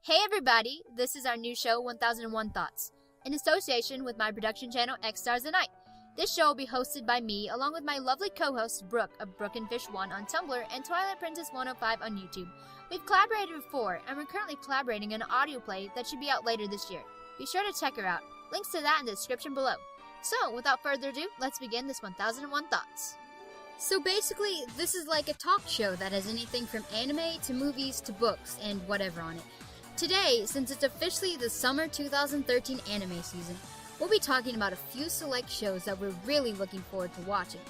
Hey everybody, this is our new show 1001 Thoughts, in association with my production channel xStarsAtNight. This show will be hosted by me along with my lovely co-host Brooke of Brooke and Fish 1 on Tumblr and Twilight Princess 105 on YouTube. We've collaborated before and we're currently collaborating in an audio play that should be out later this year. Be sure to check her out. Links to that in the description below. So, without further ado, let's begin this 1001 Thoughts. So basically, this is like a talk show that has anything from anime to movies to books and whatever on it. Today, since it's officially the summer 2013 anime season, we'll be talking about a few select shows that we're really looking forward to watching.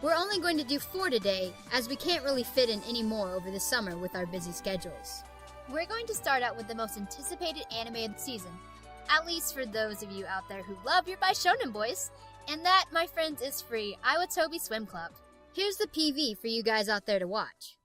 We're only going to do 4 today, as we can't really fit in any more over the summer with our busy schedules. We're going to start out with the most anticipated anime of the season, at least for those of you out there who love your Bai Shonen boys, and that, my friends, is free Iwatobi Swim Club. Here's the PV for you guys out there to watch.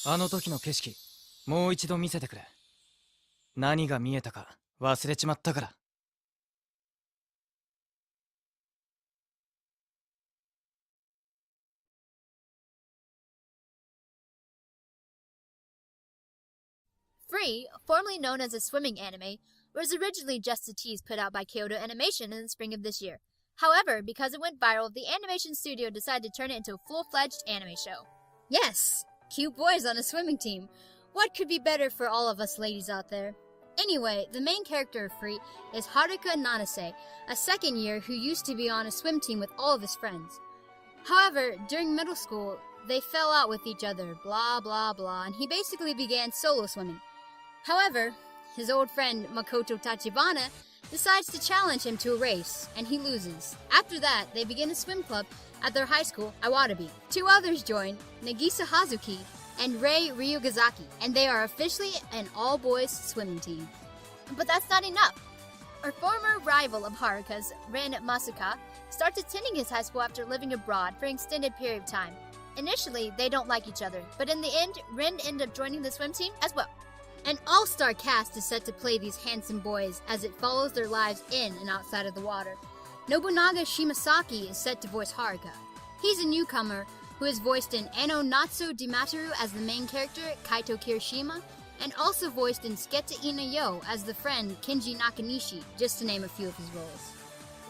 あの時の景色、もう一度見せてくれ。何が見えたか忘れちまったから。Free, formerly known as a swimming anime, was originally just a tease put out by Kyoto Animation in the spring of this year. However, because it went viral, the animation studio decided to turn it into a full-fledged anime show. Yes! Cute boys on a swimming team. What could be better for all of us ladies out there? Anyway, the main character of Free is Haruka Nanase, a second year who used to be on a swim team with all of his friends. However, during middle school, they fell out with each other, blah blah blah, and he basically began solo swimming. However, his old friend Makoto Tachibana decides to challenge him to a race, and he loses. After that, they begin a swim club at their high school, Iwatabi. 2 others join, Nagisa Hazuki and Rei Ryugazaki, and they are officially an all-boys swimming team. But that's not enough. A former rival of Haruka's, Rin Masuka, starts attending his high school after living abroad for an extended period of time. Initially, they don't like each other, but in the end, Rin ends up joining the swim team as well. An all-star cast is set to play these handsome boys as it follows their lives in and outside of the water. Nobunaga Shimasaki is set to voice Haruka. He's a newcomer who is voiced in Ano Natsu Dimateru as the main character, Kaito Kirishima, and also voiced in Sketa Ina Yo as the friend Kenji Nakanishi, just to name a few of his roles.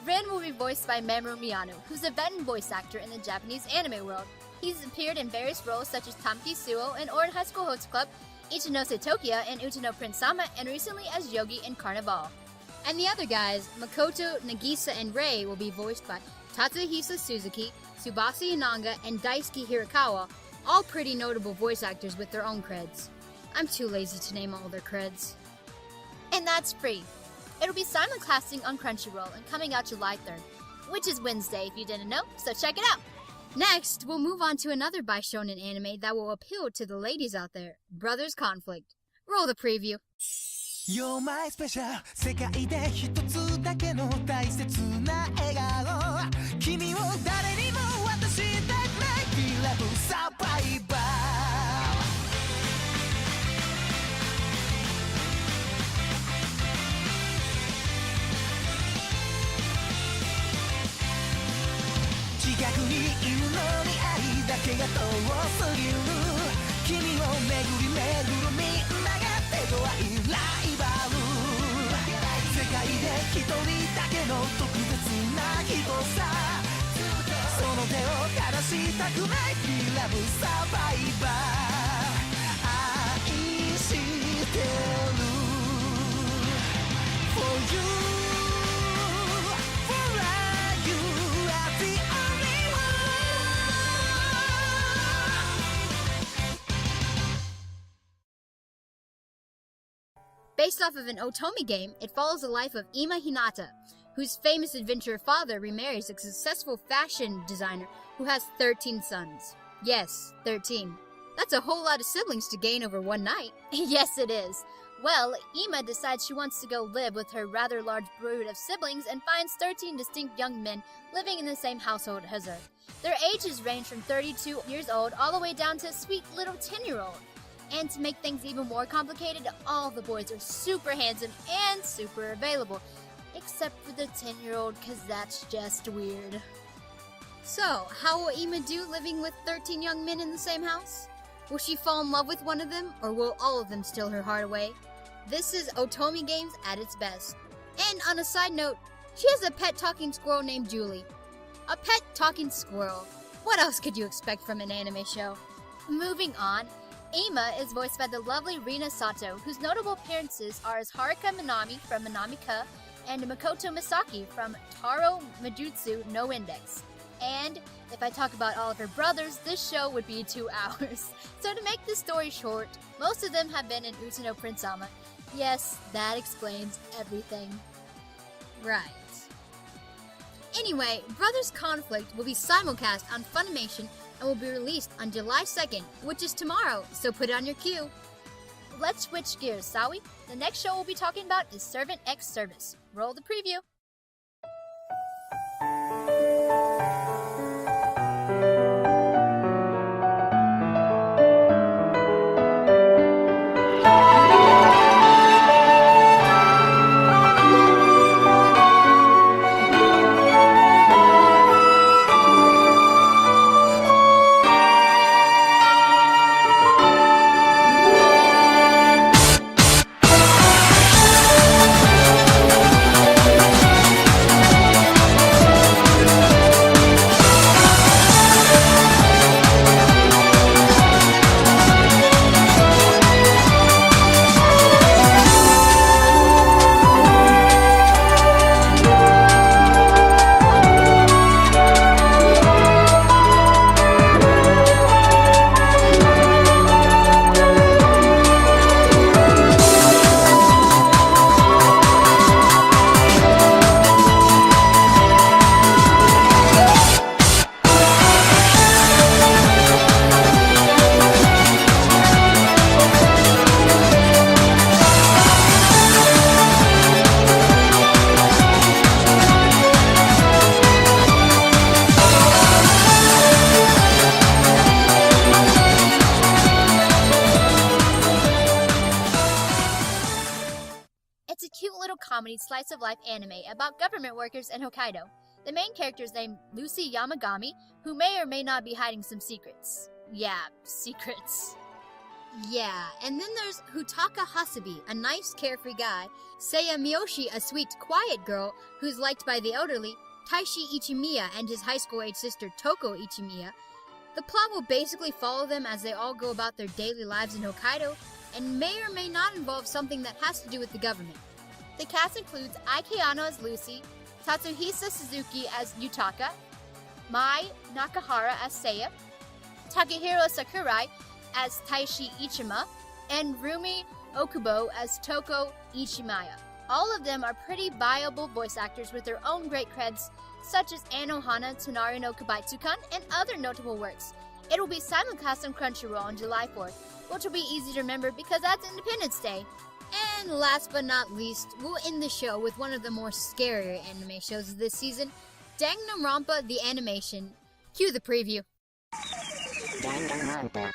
Rin will be voiced by Mamoru Miyano, who's a veteran voice actor in the Japanese anime world. He's appeared in various roles such as Tamaki Suo in Ouran High School Host Club, Ichinose Tokiya in Utano Prince-sama, and recently as Yogi in Carnival. And the other guys, Makoto, Nagisa, and Rei, will be voiced by Tatsuhisa Suzuki, Tsubasa Inanga, and Daisuke Hirakawa, all pretty notable voice actors with their own creds. I'm too lazy to name all their creds. And that's Free. It'll be simulcasting on Crunchyroll and coming out July 3rd, which is Wednesday if you didn't know, so check it out! Next, we'll move on to another Bai Shonen anime that will appeal to the ladies out there, Brothers Conflict. Roll the preview. You're my special 世界で一つだけの大切な笑顔君を誰にも渡したくない Beloved Survivor近くに犬のに愛だけが遠すぎる君を巡り巡るみんなが手強いライバル世界で一人だけの特別な人さその手を離したくない We love survivor 愛してる For you For you are the only Based off of an Otome game, it follows the life of Ima Hinata, whose famous adventurer father remarries a successful fashion designer who has 13 sons. Yes, 13. That's a whole lot of siblings to gain over one night. Yes, it is. Well, Ima decides she wants to go live with her rather large brood of siblings and finds 13 distinct young men living in the same household as her. Their ages range from 32 years old all the way down to a sweet little 10-year-old. And to make things even more complicated, all the boys are super handsome and super available. Except for the 10-year-old, cause that's just weird. So, how will Ima do living with 13 young men in the same house? Will she fall in love with one of them, or will all of them steal her heart away? This is Otome Games at its best. And on a side note, she has a pet talking squirrel named Julie. A pet talking squirrel. What else could you expect from an anime show? Moving on, Ima is voiced by the lovely Rina Sato, whose notable appearances are as Haruka Minami from Minami-ka and Makoto Misaki from Taro Majutsu no Index. And if I talk about all of her brothers, this show would be 2 hours. So to make this story short, most of them have been in Utano Prince-sama. Yes, that explains everything. Right. Anyway, Brothers Conflict will be simulcast on Funimation and will be released on July 2nd, which is tomorrow, so put it on your queue. Let's switch gears, Sawi. The next show we'll be talking about is Servant X Service. Roll the preview. Slice of life anime about government workers in Hokkaido. The main character is named Lucy Yamagami, who may or may not be hiding some secrets. Yeah, secrets. Yeah, and then there's Hutaka Hasabi, a nice carefree guy, Seiya Miyoshi, a sweet, quiet girl who's liked by the elderly, Taishi Ichimiya and his high school-age sister Toko Ichimiya. The plot will basically follow them as they all go about their daily lives in Hokkaido, and may or may not involve something that has to do with the government. The cast includes Aiki Ano as Lucy, Tatsuhisa Suzuki as Yutaka, Mai Nakahara as Seiya, Takehiro Sakurai as Taishi Ichima, and Rumi Okubo as Toko Ichimaya. All of them are pretty viable voice actors with their own great creds, such as Anohana Tonari no Kabaitsukan and other notable works. It will be simulcast on Crunchyroll on July 4th, which will be easy to remember because that's Independence Day. And last but not least, we'll end the show with one of the more scarier anime shows of this season, Danganronpa the Animation. Cue the preview. Danganronpa.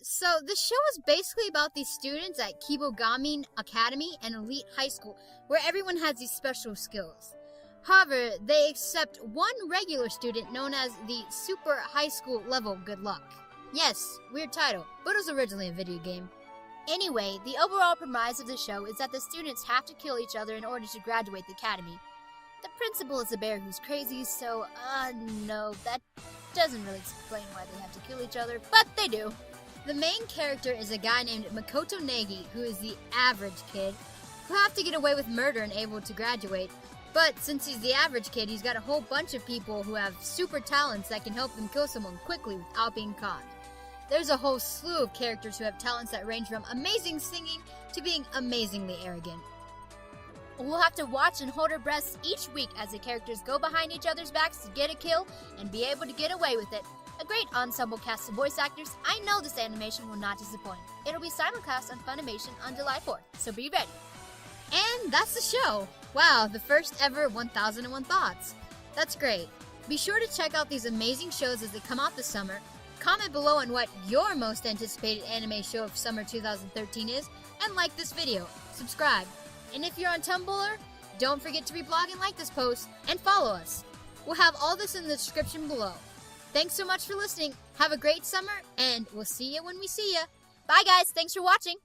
So, the show is basically about these students at Kibogami Academy, an elite high school, where everyone has these special skills. However, they accept one regular student known as the Super High School Level Good Luck. Yes, weird title, but it was originally a video game. Anyway, the overall premise of the show is that the students have to kill each other in order to graduate the academy. The principal is a bear who's crazy, so, no, that doesn't really explain why they have to kill each other, but they do. The main character is a guy named Makoto Negi, who is the average kid, who have to get away with murder and able to graduate. But since he's the average kid, he's got a whole bunch of people who have super talents that can help them kill someone quickly without being caught. There's a whole slew of characters who have talents that range from amazing singing to being amazingly arrogant. We'll have to watch and hold our breaths each week as the characters go behind each other's backs to get a kill and be able to get away with it. A great ensemble cast of voice actors. I know this animation will not disappoint. It'll be simulcast on Funimation on July 4th, so be ready. And that's the show. Wow, the first ever 1001 Thoughts. That's great. Be sure to check out these amazing shows as they come out this summer. Comment below on what your most anticipated anime show of summer 2013 is, and like this video. Subscribe. And if you're on Tumblr, don't forget to reblog and like this post, and follow us. We'll have all this in the description below. Thanks so much for listening. Have a great summer, and we'll see you when we see you. Bye guys, thanks for watching.